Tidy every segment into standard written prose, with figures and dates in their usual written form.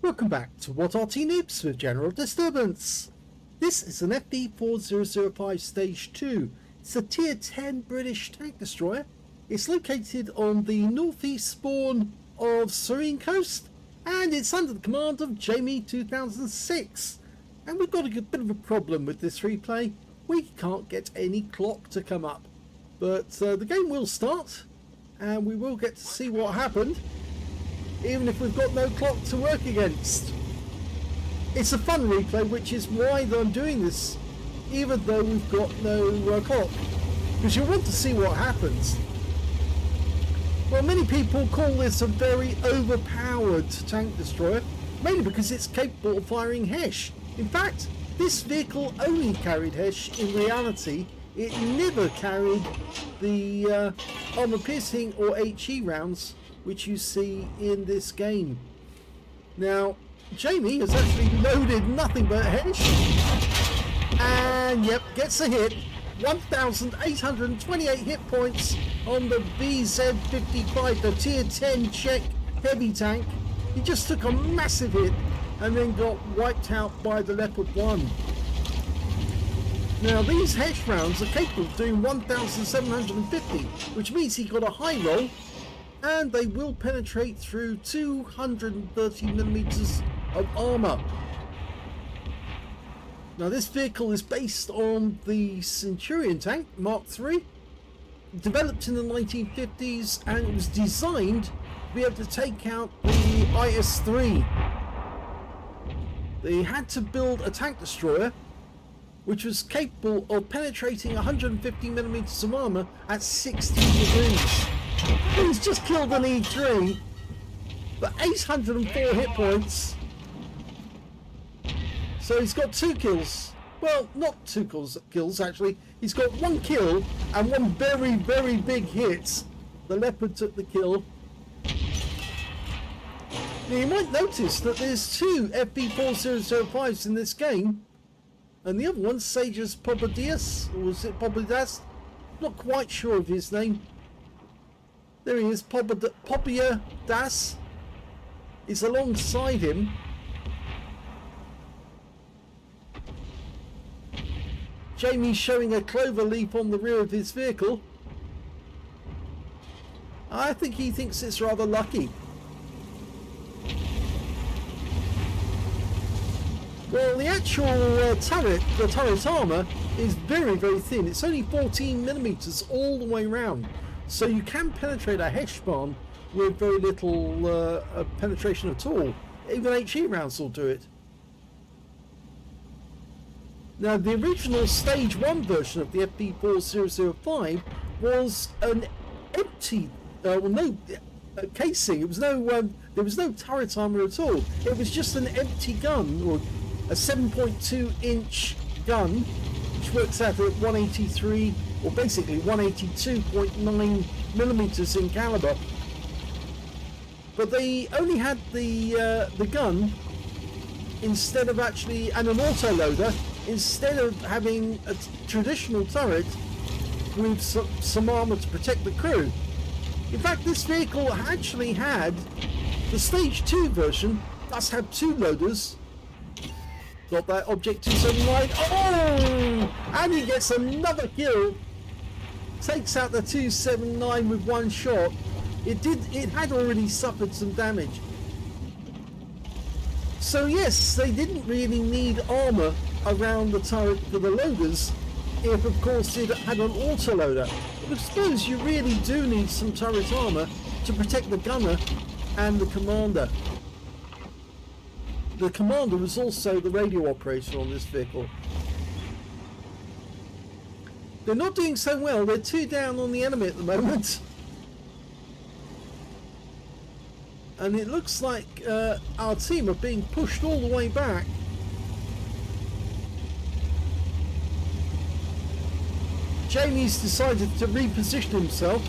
Welcome back to What Arty Noobs with General Disturbance. This is an FV4005 Stage II. It's a Tier 10 British tank destroyer. It's located on the northeast spawn of Serene Coast, and it's under the command of Jamie2006. And we've got a bit of a problem with this replay. We can't get any clock to come up. But the game will start, and we will get to see what happened, even if we've got no clock to work against. It's a fun replay, which is why I'm doing this, even though we've got no clock, because you want to see what happens. Well, many people call this a very overpowered tank destroyer, mainly because it's capable of firing HESH. In fact, this vehicle only carried HESH. In reality, it never carried the armor piercing or HE rounds which you see in this game. Now, Jamie has actually loaded nothing but HESH, and yep, gets a hit. 1,828 hit points on the FV4005, the Tier 10 Czech heavy tank. He just took a massive hit and then got wiped out by the Leopard 1. Now, these HESH rounds are capable of doing 1,750, which means he got a high roll, and they will penetrate through 230mm of armour. Now, this vehicle is based on the Centurion tank Mark III, developed in the 1950s, and it was designed to be able to take out the IS-3. They had to build a tank destroyer which was capable of penetrating 150mm of armour at 60 degrees. He's just killed an E3, but 804 hit points. So he's got 2 kills. Well, not 2 kills actually. He's got 1 kill and 1 very, very big hit. The Leopard took the kill. Now you might notice that there's 2 FV4005s in this game, and the other one, Sage's Popadias, or was it Popadias? Not quite sure of his name. There he is, Popia Das is alongside him. Jamie's showing a clover leaf on the rear of his vehicle. I think he thinks it's rather lucky. Well, the actual turret, the turret armour, is very, very thin. It's only 14mm all the way around. So you can penetrate a HESH bomb with very little penetration at all. Even HE rounds will do it. Now, the original Stage 1 version of the FV4005 was an empty, casing. It was no, there was no turret armour at all. It was just an empty gun, or a 7.2-inch gun, which works out at 183, or basically 182.9mm in caliber. But they only had the gun instead of actually, and an autoloader, instead of having a traditional turret with some armour to protect the crew. In fact, this vehicle actually had the Stage 2 version, does have 2 loaders. Got that Object 279. Oh! And he gets another kill. Takes out the 279 with 1 shot. It had already suffered some damage. So yes, they didn't really need armour around the turret for the loaders, if of course it had an autoloader. But I suppose you really do need some turret armour to protect the gunner and the commander. The commander was also the radio operator on this vehicle. They're not doing so well. They're 2 down on the enemy at the moment. And it looks like our team are being pushed all the way back. Jamie's decided to reposition himself.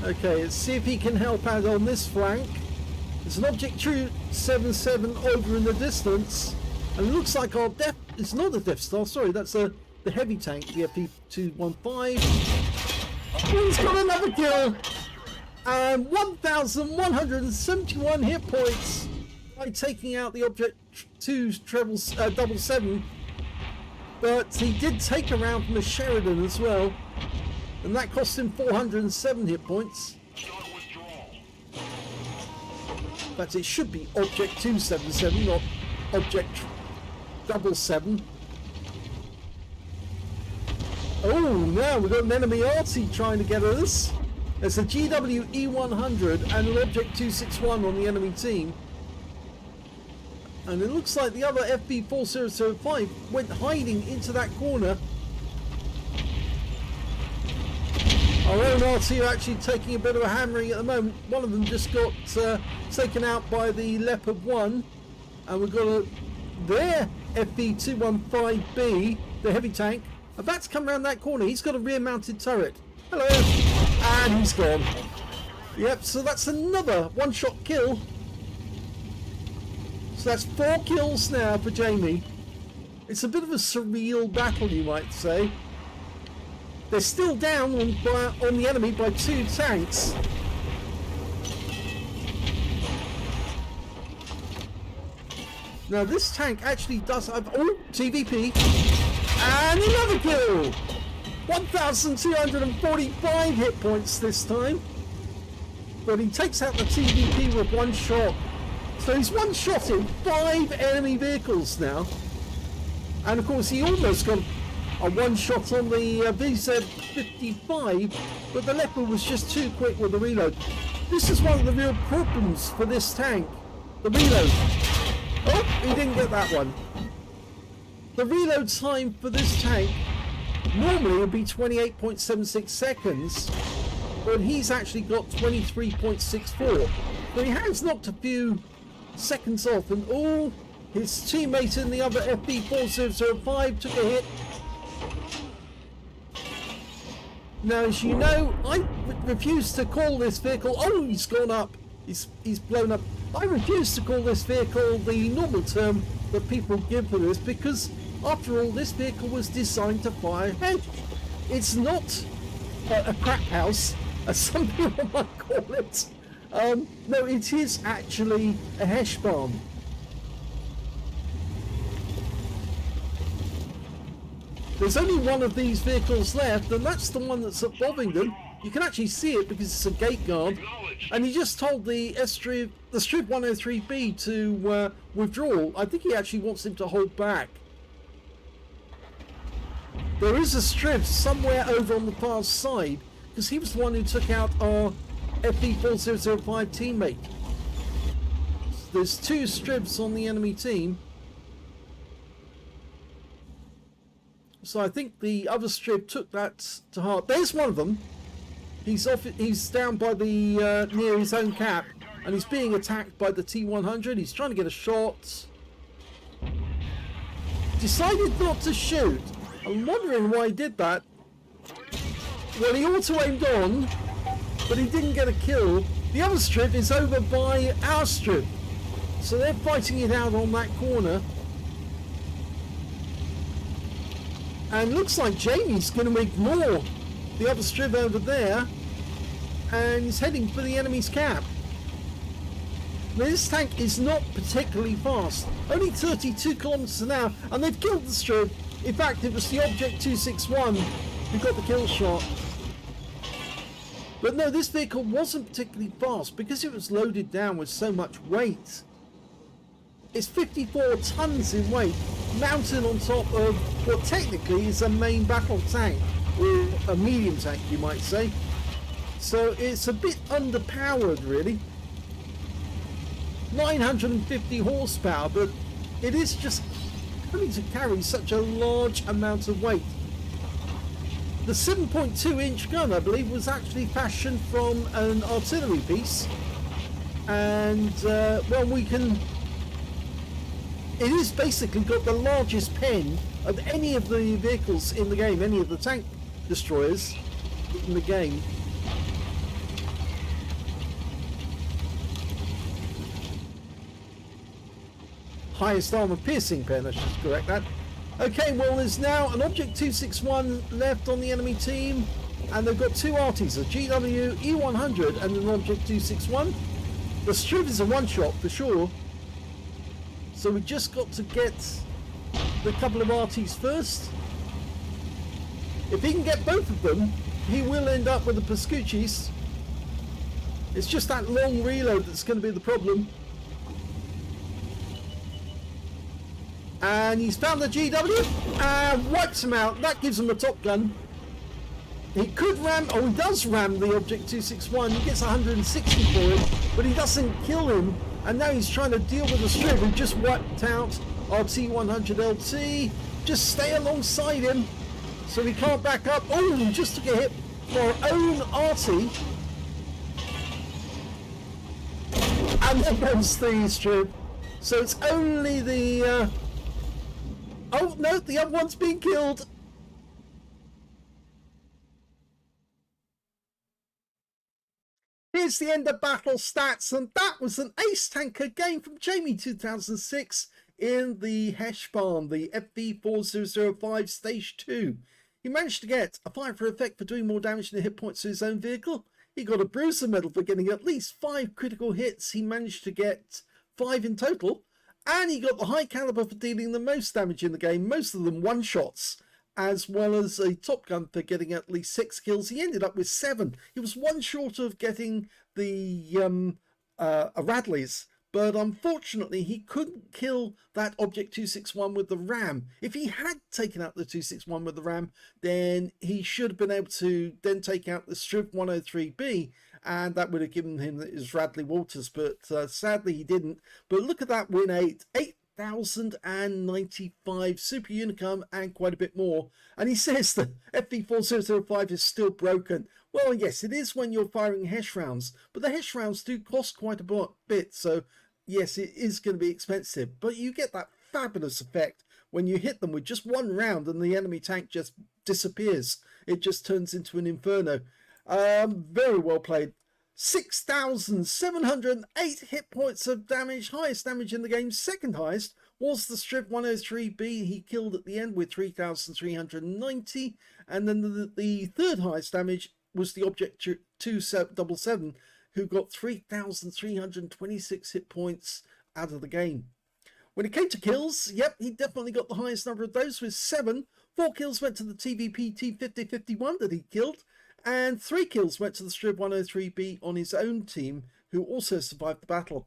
Okay, let's see if he can help out on this flank. There's an Object 277 over in the distance, and it looks like our It's not a Death Star, sorry, that's the heavy tank, the FV4005. He's got another kill. And 1,171 hit points by taking out the Object 2's double seven. But he did take a round from the Sheridan as well, and that cost him 407 hit points. But it should be Object 277, not Object 777. Oh, now we've got an enemy Arty trying to get at us. There's a GWE100 and an Object 261 on the enemy team. And it looks like the other FV4005 went hiding into that corner. Our own Arty are actually taking a bit of a hammering at the moment. One of them just got taken out by the Leopard 1. And we've got their FV215B, the heavy tank, about to come around that corner. He's got a rear mounted turret. Hello! And he's gone. Yep, so that's another one-shot kill. So that's 4 kills now for Jamie. It's a bit of a surreal battle, you might say. They're still down on the enemy by 2 tanks. Now this tank actually does have... Oh, TVP. And another kill! 1,245 hit points this time. But he takes out the TVP with 1 shot. So he's one-shotting 5 enemy vehicles now. And of course he almost got a 1-shot on the VZ55, but the Leopard was just too quick with the reload. This is one of the real problems for this tank, the reload. Oh, he didn't get that one. The reload time for this tank normally would be 28.76 seconds, but he's actually got 23.64. So he has knocked a few seconds off, and all his teammate in the other FV4005 took a hit. Now, as you know, I refuse to call this vehicle... Oh, he's gone up. He's blown up. I refuse to call this vehicle the normal term that people give for this, because after all, this vehicle was designed to fire head. It's not a crap house, as some people might call it. No, it is actually a Hesh bomb. There's only one of these vehicles left, and that's the one that's at Bovingdon. You can actually see it because it's a gate guard. And he just told the Strib 103B to withdraw. I think he actually wants him to hold back. There is a Strib somewhere over on the far side, because he was the one who took out our FV4005 teammate. There's 2 Stribs on the enemy team. So I think the other Strib took that to heart. There's one of them. He's down by the near his own cap, and he's being attacked by the T100. He's trying to get a shot. Decided not to shoot. I'm wondering why he did that. Well, he auto-aimed on, but he didn't get a kill. The other Strib is over by our Strib, so they're fighting it out on that corner. And looks like Jamie's going to ignore the other Strib over there, and he's heading for the enemy's cap. Now, this tank is not particularly fast, only 32 kilometers an hour, and they've killed the Strib. In fact, it was the Object 261 who got the kill shot. But no, this vehicle wasn't particularly fast because it was loaded down with so much weight. It's 54 tons in weight, mounted on top of what technically is a main battle tank, or a medium tank you might say. So it's a bit underpowered really. 950 horsepower, but it is just having to carry such a large amount of weight. The 7.2 inch gun, I believe, was actually fashioned from an artillery piece, and well, it is basically got the largest pen of any of the vehicles in the game, any of the tank destroyers in the game. Highest armor piercing pen, I should correct that. Okay, well, there's now an Object 261 left on the enemy team. and they've got two Arties, a GW E100 and an Object 261. The Striv is a one-shot for sure, so we just got to get the couple of Arties first. If he can get both of them, he will end up with the Pascucci's. It's just that long reload that's going to be the problem. And he's found the GW and wipes him out. That gives him a top gun. He could ram, or he does ram the Object 261. He gets 160 for it, but he doesn't kill him. And now he's trying to deal with the Striv who just wiped out our T100LT. Just stay alongside him so he can't back up. Oh, he just took a hit for our own Arty. And there goes the Striv. So it's only the... oh no, the other one's been killed. Here's the end of battle stats, and that was an ace tanker game from Jamie2006 in the Hesh farm, the FV4005 Stage II. He managed to get a fire for effect for doing more damage than hit points to his own vehicle. He got a bruiser medal for getting at least 5 critical hits. He managed to get 5 in total. And he got the high caliber for dealing the most damage in the game, most of them one-shots, as well as a top gun for getting at least 6 kills. He ended up with 7. He was one short of getting the Radleys, but unfortunately he couldn't kill that Object 261 with the RAM. If he had taken out the 261 with the RAM, then he should have been able to then take out the Striv 103B, and that would have given him his Radley Walters, but sadly he didn't. But look at that win 8,095 super unicum and quite a bit more. And he says that FV4005 is still broken. Well, yes, it is when you're firing Hesh rounds, but the Hesh rounds do cost quite a bit, so yes, it is going to be expensive, but you get that fabulous effect when you hit them with just one round and the enemy tank just disappears. It just turns into an inferno. Very well played. 6,708 hit points of damage, highest damage in the game. Second highest was the Striv 103B. He killed at the end with 3,390, and then the third highest damage was the Object 277, who got 3,326 hit points out of the game. When it came to kills, yep, he definitely got the highest number of those with 7. 4 kills went to the TVP T5051 that he killed, and 3 kills went to the Striv 103B on his own team, who also survived the battle.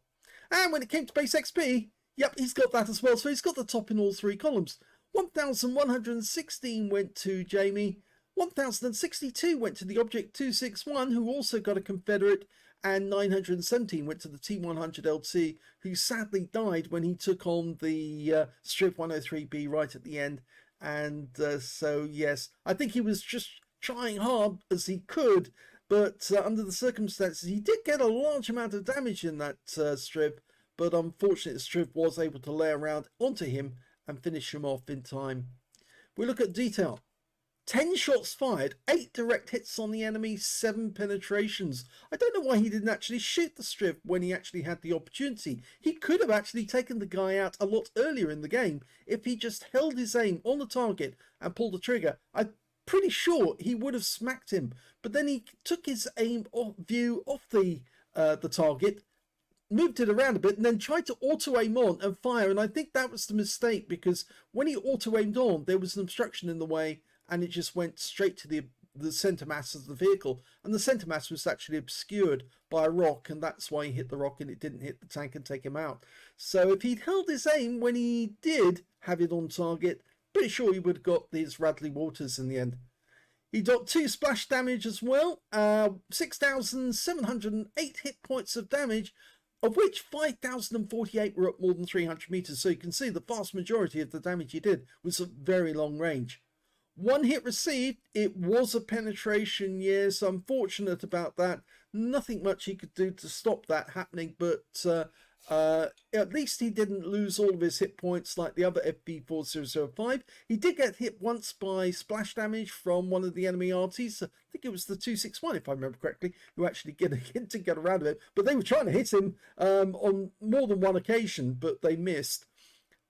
And when it came to base XP, yep, he's got that as well, so he's got the top in all 3 columns. 1,116 went to Jamie, 1,062 went to the Object 261, who also got a Confederate, and 917 went to the T100LT, who sadly died when he took on the Striv 103B right at the end. And so, yes, I think he was just trying hard as he could, but under the circumstances, he did get a large amount of damage in that Striv, but unfortunately, Striv was able to lay around onto him and finish him off in time. We look at detail. 10 shots fired, 8 direct hits on the enemy, 7 penetrations. I don't know why he didn't actually shoot the Striv when he actually had the opportunity. He could have actually taken the guy out a lot earlier in the game if he just held his aim on the target and pulled the trigger. I'm pretty sure he would have smacked him, but then he took his aim view off the target, moved it around a bit, and then tried to auto-aim on and fire. And I think that was the mistake, because when he auto-aimed on, there was an obstruction in the way, and it just went straight to the center mass of the vehicle, and the center mass was actually obscured by a rock, and that's why he hit the rock and it didn't hit the tank and take him out. So if he'd held his aim when he did have it on target, pretty sure he would have got these Radley Walters in the end. He got 2 splash damage as well, 6,708 hit points of damage, of which 5,048 were at more than 300 meters. So you can see the vast majority of the damage he did was at very long range. 1 hit received, it was a penetration, yes, unfortunate about that. Nothing much he could do to stop that happening, but at least he didn't lose all of his hit points like the other FV4005. He did get hit once by splash damage from one of the enemy Arties. I think it was the 261, if I remember correctly, who actually didn't get around of it. But they were trying to hit him on more than one occasion, but they missed.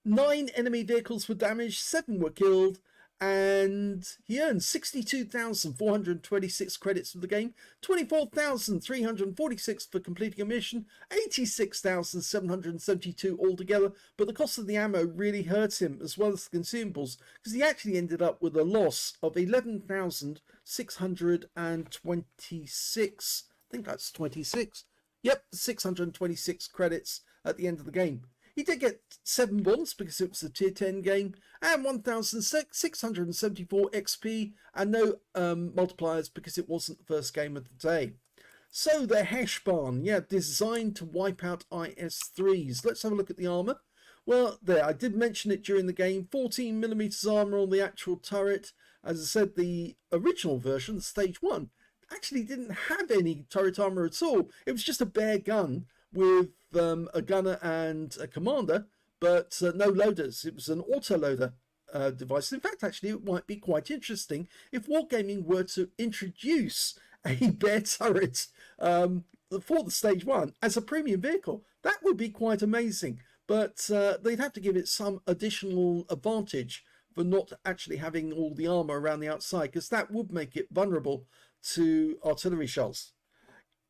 9 enemy vehicles were damaged, 7 were killed, and he earned 62,426 credits for the game, 24,346 for completing a mission, 86,772 altogether, but the cost of the ammo really hurt him as well as the consumables, because he actually ended up with a loss of 11,626, I think that's 26, yep, 626 credits at the end of the game. He did get 7 bonds because it was a tier 10 game, and 1,674 XP, and no multipliers because it wasn't the first game of the day. So the Heshbarn, yeah, designed to wipe out IS-3s. Let's have a look at the armor. Well, there, I did mention it during the game. 14mm armor on the actual turret. As I said, the original version, the Stage 1, actually didn't have any turret armor at all. It was just a bare gun with a gunner and a commander, but no loaders. It was an auto-loader device. In fact, actually, it might be quite interesting if Wargaming were to introduce a bare turret for the Stage 1 as a premium vehicle. That would be quite amazing, but they'd have to give it some additional advantage for not actually having all the armor around the outside, because that would make it vulnerable to artillery shells.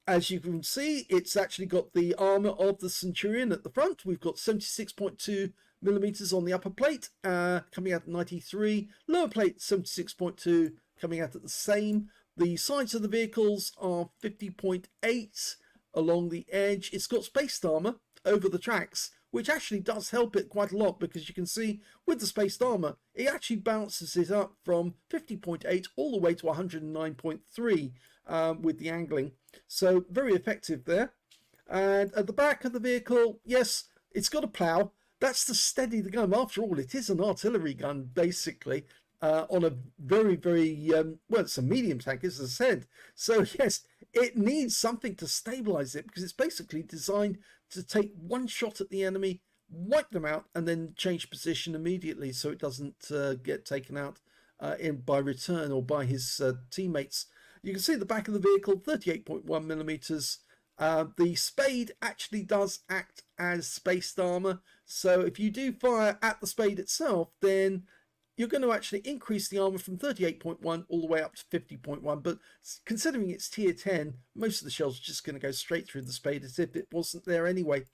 As you can see, it's actually got the armor of the Centurion at the front. We've got 76.2mm on the upper plate, coming out at 93. Lower plate, 76.2, coming out at the same. The sides of the vehicles are 50.8 along the edge. It's got spaced armor over the tracks, which actually does help it quite a lot, because you can see with the spaced armor, it actually bounces it up from 50.8 all the way to 109.3 with the angling. So very effective there. And at the back of the vehicle, yes, it's got a plow. That's to steady the gun. After all, it is an artillery gun, basically, on a very, very, well, it's a medium tank, as I said. So yes, it needs something to stabilize it, because it's basically designed to take one shot at the enemy, wipe them out, and then change position immediately so it doesn't get taken out by return or by his teammates. You can see the back of the vehicle, 38.1mm. The spade actually does act as spaced armor. So if you do fire at the spade itself, then you're going to actually increase the armor from 38.1 all the way up to 50.1. But considering it's tier 10, most of the shells are just going to go straight through the spade as if it wasn't there anyway.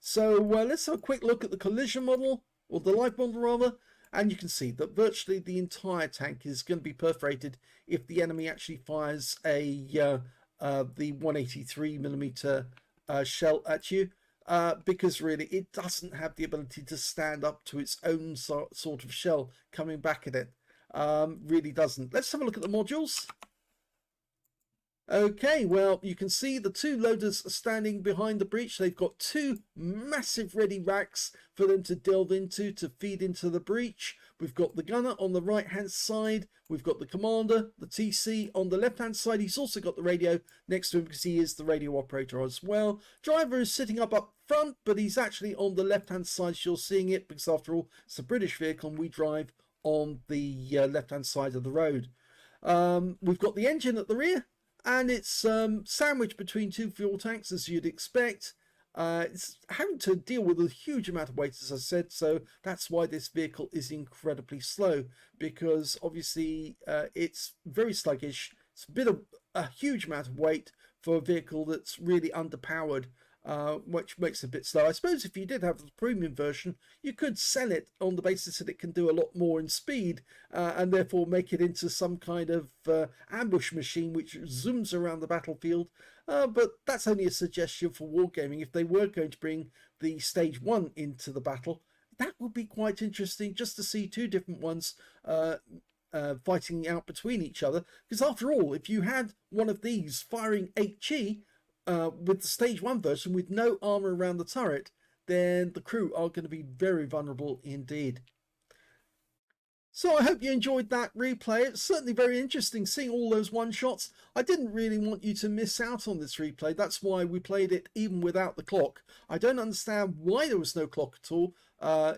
So let's have a quick look at the collision model, or the live model rather. And you can see that virtually the entire tank is going to be perforated if the enemy actually fires the 183mm shell at you, because really it doesn't have the ability to stand up to its own sort of shell coming back at it. Really doesn't. Let's have a look at the modules. Okay, well, you can see the 2 loaders are standing behind the breach. They've got 2 massive ready racks for them to delve into, to feed into the breach. We've got the gunner on the right-hand side. We've got the commander, the TC on the left-hand side. He's also got the radio next to him because he is the radio operator as well. Driver is sitting up front, but he's actually on the left-hand side. You're seeing it because, after all, it's a British vehicle and we drive on the left-hand side of the road. We've got the engine at the rear. And it's sandwiched between 2 fuel tanks, as you'd expect. It's having to deal with a huge amount of weight, as I said, so that's why this vehicle is incredibly slow, because obviously it's very sluggish. It's a huge amount of weight for a vehicle that's really underpowered, which makes it a bit slow. I suppose if you did have the premium version, you could sell it on the basis that it can do a lot more in speed, and therefore make it into some kind of ambush machine which zooms around the battlefield. But that's only a suggestion for Wargaming. If they were going to bring the Stage 1 into the battle, that would be quite interesting, just to see 2 different ones fighting out between each other. Because after all, if you had one of these firing HE, with the Stage 1 version with no armor around the turret, then the crew are going to be very vulnerable indeed. So I hope you enjoyed that replay. It's certainly very interesting seeing all those one-shots. I didn't really want you to miss out on this replay. That's why we played it even without the clock. I don't understand why there was no clock at all.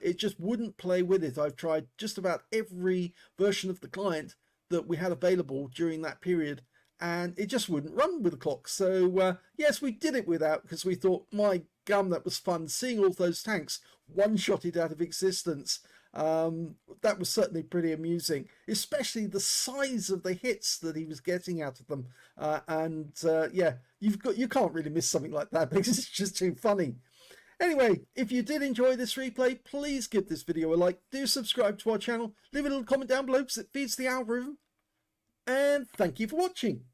It just wouldn't play with it. I've tried just about every version of the client that we had available during that period, and it just wouldn't run with the clock. So yes, we did it without, because we thought, my gum, that was fun seeing all those tanks one-shotted out of existence. That was certainly pretty amusing, especially the size of the hits that he was getting out of them. Yeah, you can't really miss something like that because it's just too funny. Anyway, if you did enjoy this replay, please give this video a like, do subscribe to our channel, leave a little comment down below because it feeds the algorithm, and thank you for watching.